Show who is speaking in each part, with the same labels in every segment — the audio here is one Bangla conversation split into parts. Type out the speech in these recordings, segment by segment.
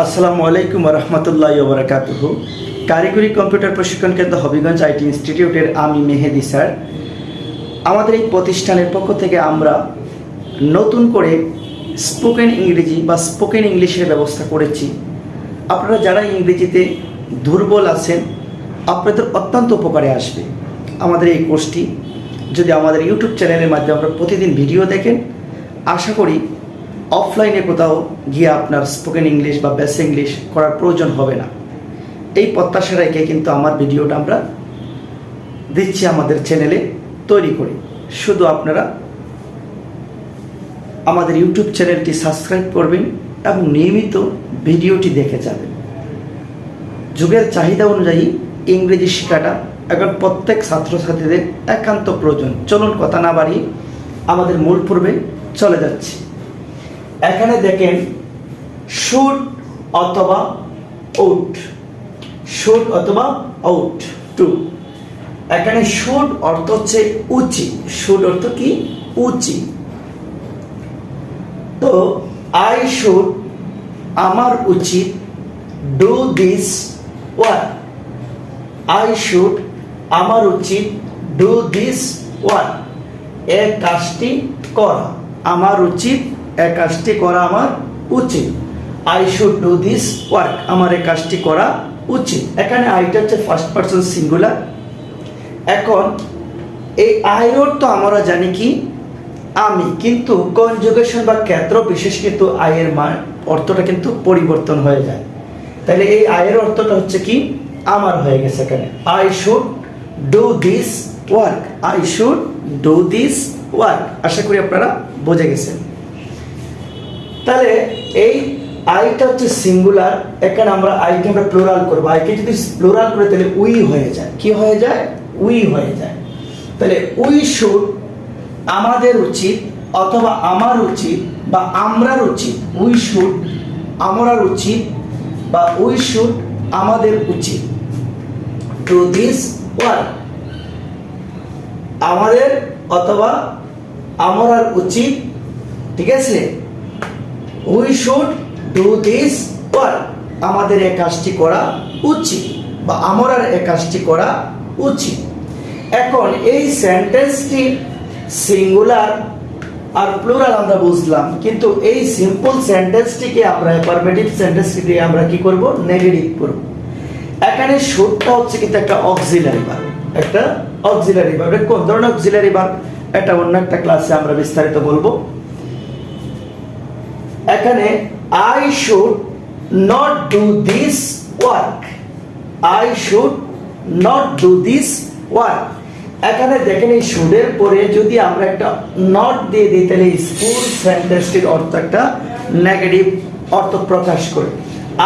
Speaker 1: আসসালামু আলাইকুম রহমতুল্লাহ বারাকাতুহু। কারিগরি কম্পিউটার প্রশিক্ষণ কেন্দ্র হবিগঞ্জ আইটি ইনস্টিটিউটের আমি মেহেদি স্যার। আমাদের এই প্রতিষ্ঠানের পক্ষ থেকে আমরা নতুন করে স্পোকেন ইংরেজি বা স্পোকেন ইংলিশের ব্যবস্থা করেছি। আপনারা যারা ইংরেজিতে দুর্বল আছেন আপনাদের অত্যন্ত উপকারে আসবে আমাদের এই কোর্সটি। যদি আমাদের ইউটিউব চ্যানেলের মাধ্যমে আপনারা প্রতিদিন ভিডিও দেখেন, আশা করি অফলাইনে কোথাও গিয়ে আপনার স্পোকেন ইংলিশ বা বেসিক ইংলিশ করার প্রয়োজন হবে না। এই প্রত্যাশা রেখে কিন্তু আমার ভিডিওটা আমরা দিচ্ছি আমাদের চ্যানেলে তৈরি করে। শুধু আপনারা আমাদের ইউটিউব চ্যানেলটি সাবস্ক্রাইব করবেন এবং নিয়মিত ভিডিওটি দেখে যাবেন। যুগের চাহিদা অনুযায়ী ইংরেজি শেখাটা এখন প্রত্যেক ছাত্রছাত্রীদের একান্ত প্রয়োজন। চলুন কথা না বাড়িয়ে আমাদের মূল পর্বে চলে যাচ্ছি। এখানে দেখেন শুড অথবা আউট, শুড অথবা আউট টু। এখানে শুড অর্থ হচ্ছে উচিত, শুড অর্থ কি উচিত। তো আই শুড আমার উচিত do this work, I should আমার উচিত ডু দিস ওয়ার্ক, এই কাজটি করা আমার উচিত, এই কাজটি করা আমার উচিত। I should do this work, আমার এই কাজটি করা উচিত। এখানে আইটা হচ্ছে ফার্স্ট পারসন সিঙ্গুলার। এখন এই আই অর্থ আমরা জানি কি আমি, কিন্তু কনজুগেশন বা ক্ষেত্র বিশেষ কিন্তু আয়ের মান অর্থটা কিন্তু পরিবর্তন হয়ে যায়। তাহলে এই আয়ের অর্থটা হচ্ছে কি আমার হয়ে গেছে এখানে। I should do this work, I should do this work. আশা করি আপনারা বুঝে গেছেন। তাহলে এই আইটা হচ্ছে সিঙ্গুলার, এখানে আমরা আইকে আমরা প্লুরাল করবো। আইকে যদি প্লুরাল করে তাহলে উই হয়ে যায়। কি হয়ে যায়? উই হয়ে যায়। তাহলে উই শুড আমাদের উচিত অথবা আমার উচিত বা আমরার উচিত, উই শুড আমরার উচিত বা উই শুড আমাদের উচিত ডু দিস ওয়ার্ক, আমাদের অথবা আমরার উচিত। ঠিক আছে, we should do this work, আমাদের এই কাজটি করা উচিত বা আমরার এই কাজটি করা উচিত। এখন এই সেন্টেন্সটি সিঙ্গুলার আর প্লুরাল আমরা বুঝলাম, কিন্তু এই সিম্পল সেন্টেন্সটিকে আমরা অ্যাফার্মেটিভ সেন্টেন্সটিকে আমরা কি করব? নেগেটিভ করব। এখানে শুডটা হচ্ছে কিন্তু একটা অক্সিলারি ভার্ব, একটা অক্সিলারি ভার্ব। কোন ধরনের অক্সিলারি ভার্ব এটা অন্য একটা ক্লাসে আমরা বিস্তারিত বলবো। এখানে I should not do this work, I should not do this work. এখানে দেখেন এই শুডের পরে যদি আমরা একটা নট দিয়ে দিই তাহলে ফুল সেন্টেন্সটির অর্থ একটা নেগেটিভ অর্থ প্রকাশ করে।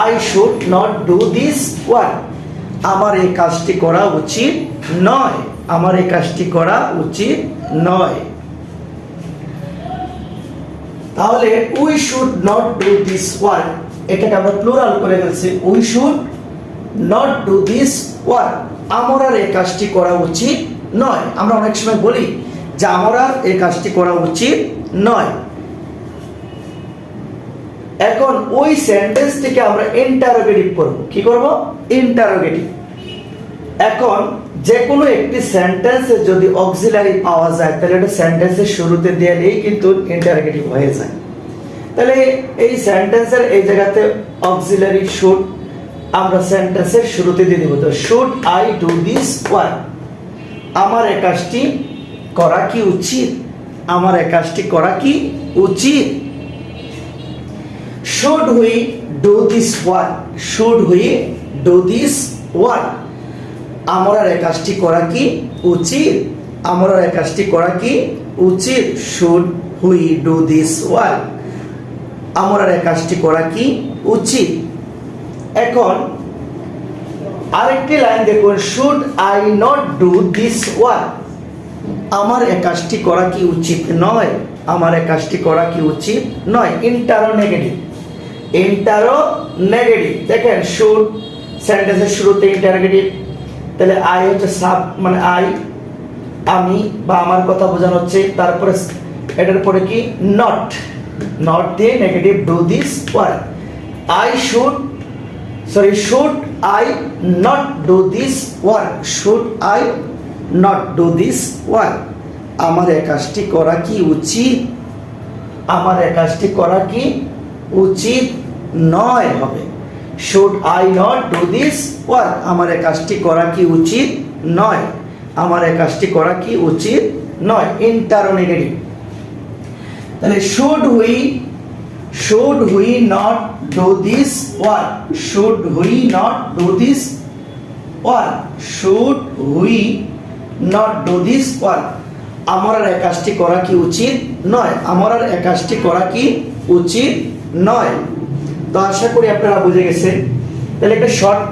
Speaker 1: I should not do this work, আমার এই কাজটি করা উচিত নয়, আমার এই কাজটি করা উচিত নয়। তাহলে we should not do this work, এটাকে আমরা প্লুরাল করে ফেলছি। We should not do this work, আমরা এই কাজটি করা উচিত নয়। আমরা অনেক সময় বলি যে আমরা এই কাজটি করা উচিত নয়। এখন ওই সেন্টেন্সটিকে আমরা ইন্টারোগেটিভ করব। কি করব? ইন্টারোগেটিভ। এখন যে কোনো একটি সেন্টেন্সে যদি অক্সিলারি পাওয়া যায় তাহলে এটা সেন্টেন্সের শুরুতে দিলেই কিন্তু ইন্টারোগেটিভ হয়ে যায়। তাহলে এই সেন্টেন্সের এই জায়গাতে অক্সিলারি শুড আমরা সেন্টেন্সের শুরুতে দিয়ে দেব। তো should I do this work, আমার এই কাজটি করা কি উচিত, আমার এই কাজটি করা কি উচিত। Should we do this work, should we do this work, আমরা এই কাজটি করা কি উচিত, আমরা এই কাজটি করা কি উচিত। Should we do this work, আমরা এই কাজটি করা কি উচিত। এখন আরেকটি লাইন দেখুন, should I not do this work, আমার এই কাজটি করা কি উচিত নয়, আমার এই কাজটি করা কি উচিত নয়। ইন্টারো নেগেটিভ, ইন্টারো নেগেটিভ। দেখেন শুড সেন্টেন্সের শুরুতে ইন্টারোগেটিভ, তাহলে আই হচ্ছে সাব মানে আই আমি বা আমার কথা বোঝানো হচ্ছে। তারপরে এটার পরে কি নট, নট দিয়ে negative do this work. should I not do this work? Should I not do this work? আমার এই কাজটি করা কি উচিত? আমার এই কাজটি করা কি উচিত নয় হবে। Should I not do this work? আমার এই কাজটি করা কি উচিত নয়। আমার এই কাজটি করা কি উচিত নয়। ইন্টারোগেটিভ। তাহলে should we not do this work? Should we not do this work? Should we not do this work? আমার এই কাজটি করা কি উচিত নয়। আমার এই কাজটি করা কি উচিত নয়। তো আশা করি আপনারা বুঝে গেছেন। তাহলে একটা শর্ট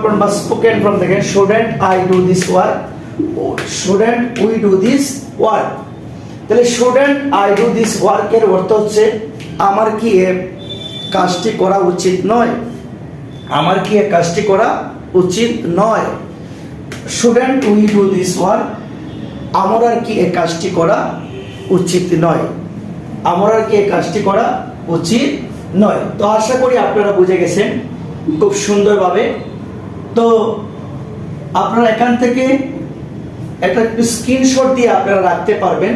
Speaker 1: ফর্ম বা স্পোকেন ফর্ম দেখেন, shouldn't I do this work? Shouldn't we do this work? তাহলে shouldn't I do this work এর অর্থ হচ্ছে আমার কি এই কাজটি করা উচিত নয়। আমার কি এই কাজটি করা উচিত নয়। shouldn't we do this work? আমার আর কি এই কাজটি করা উচিত নয়। আমার আর কি এই কাজটি করা উচিত নয়। তো আশা করি আপনারা বুঝে গেছেন খুব সুন্দরভাবে। তো আপনারা এখান থেকে একটা স্ক্রিনশট দিয়ে আপনারা রাখতে পারবেন।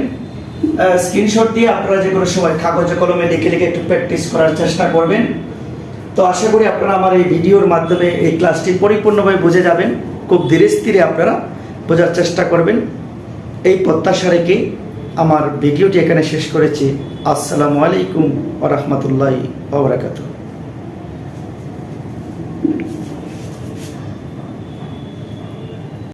Speaker 1: স্ক্রিনশট দিয়ে আপনারা যে কোনো সময় কাগজে কলমে লিখে একটু প্র্যাকটিস করার চেষ্টা করবেন। তো আশা করি আপনারা আমার এই ভিডিওর মাধ্যমে এই ক্লাসটি পরিপূর্ণভাবে বুঝে যাবেন। খুব ধীরে স্থিরে আপনারা বোঝার চেষ্টা করবেন, এই প্রত্যাশা রেখে আমার ভিডিওটি এখানে শেষ করেছি। আসসালামু আলাইকুম ওয়া রাহমাতুল্লাহি ওয়া বারাকাতুহু।